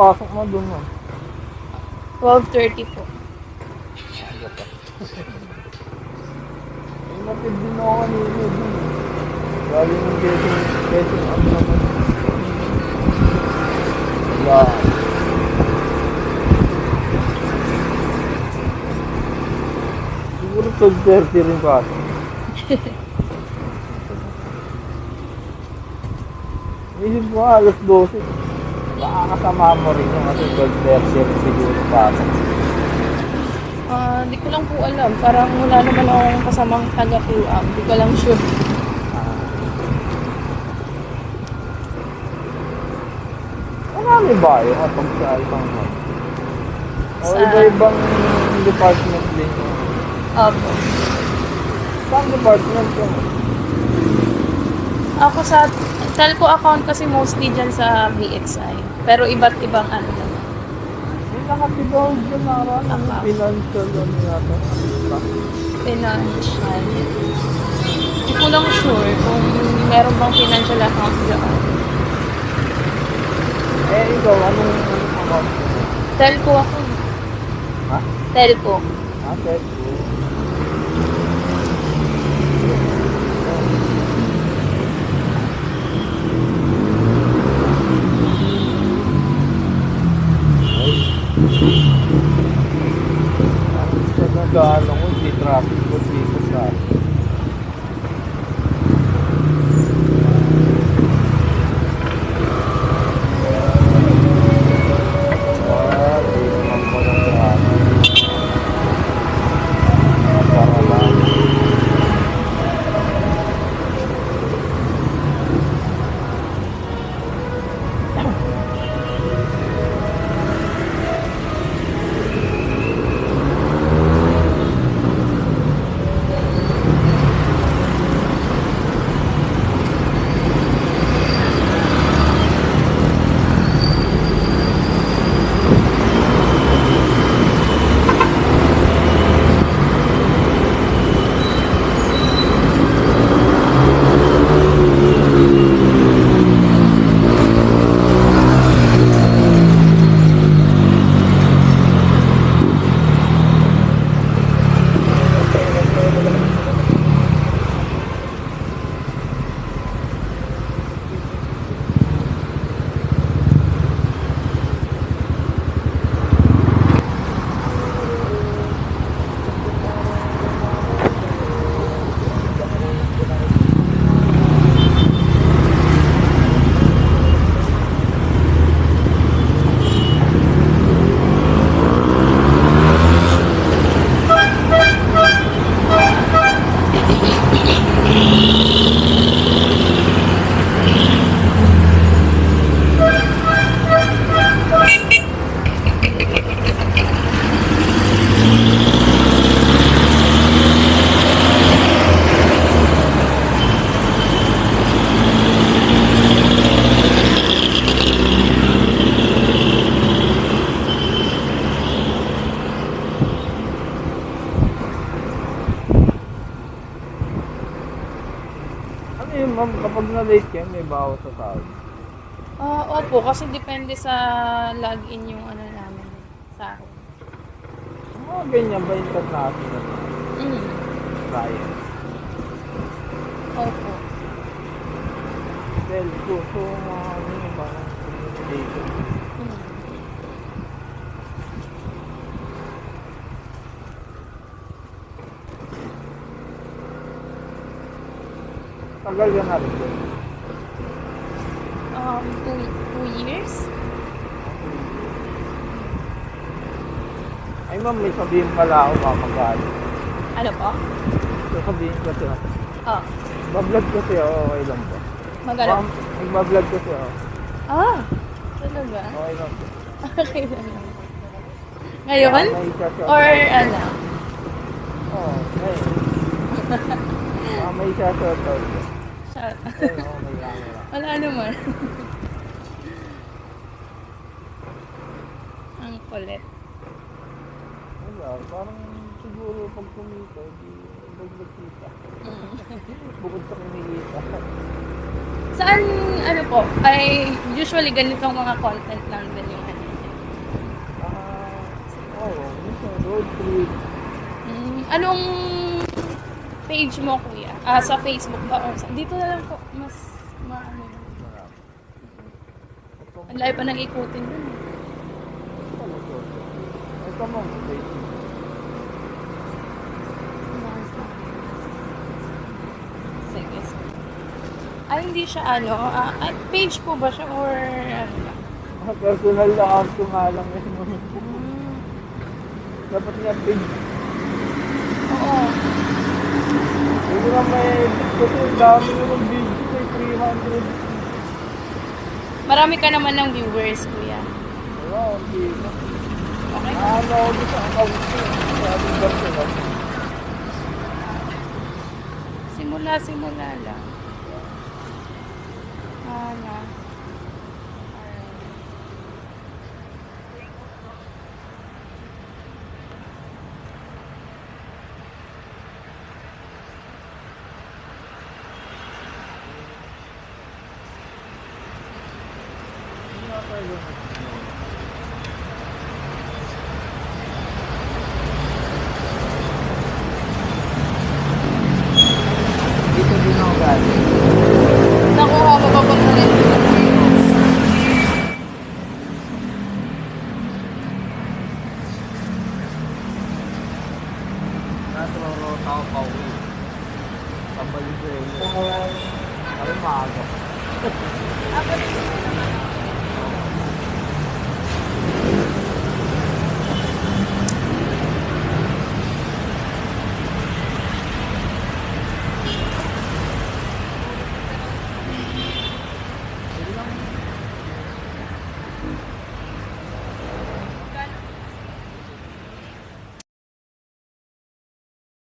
pasok mo dun mo? 12:30 po. Aga pa. Ay, matid din ako kanina dun. Galing ng getting up naman. Wala. Siguro 12:30 rin pasok. Isip ko nga, alas 12. Baka kasama mo rin yung kasi 12:30 rin siguro pasok. Hindi ko lang po alam. Parang wala naman akong kasamang taga-QM. Hindi ko lang sure. Marami ba yung kapag sa ibang mo? O Sa- iba-ibang department din yun. Opo. Saan department yun? Ako sa telco account kasi mostly dyan sa BXI. Pero iba't ibang ano naman. May nakatibawag dyan na ano, Account. financial ano yata. Financial. Hindi ko lang sure kung meron bang financial account dyan. Eh, ikaw, anong account mo? Telco ako. Ha? Telco. Ah, Telco. Ang isa na gaano ko, di traffic ko dito sa di naman po ng traffic. Para lang. Ano yun, ma'am, kapag na-late yan, may bawas sa tao. Opo, kasi depende sa login yung ano namin sa akin. Mga ganyan ba international Mm. client? Opo. Telco, so mga ano yung parang communication. Mm. Tagal ka na rin doon. 2 years? Ay ma'am, may sabihin pala ako mamagalit. Ano po? Sasabihin kasi ako. Oh, Bablog kasi ako, okay lang po. magano? Ma'am, nagbablog kasi ako. Talaga? Okay lang po. Okay lang. Ngayon? May isa-shoutout. Or ano? Oo, ngayon. May isa-shoutout. Shout. Ayun, ako may camera. Wala naman. Ang kulit. Wala, parang siguro pag kumita, di magkita. Bukod sa kumikita. Saan, ano po, ay usually ganitong mga content lang din yung ano. Oo, minsan road trip. Anong page mo, kuya? Sa Facebook ba? Or dito na lang po. Mas maano yun. Marami. Ang layo pa nang ikutin dun. Ito mo, Facebook. Sige, sige. Hindi siya ano, page po ba siya or ano ba? Personal account ko nga lang yun. Dapat nga page. Oo. Hindi nga may edit kasi ang dami yung video may 300. Marami ka naman ng viewers, kuya. Wala, hindi na. Okay? Ano ako dito sa account ko. Sabi personal. Simula lang. Ano? Dito din ako galing. Nakuha mo ba pag rin? Nasa rota ako pa uwi. Pabalik sa inyo. Kami maaga. Ako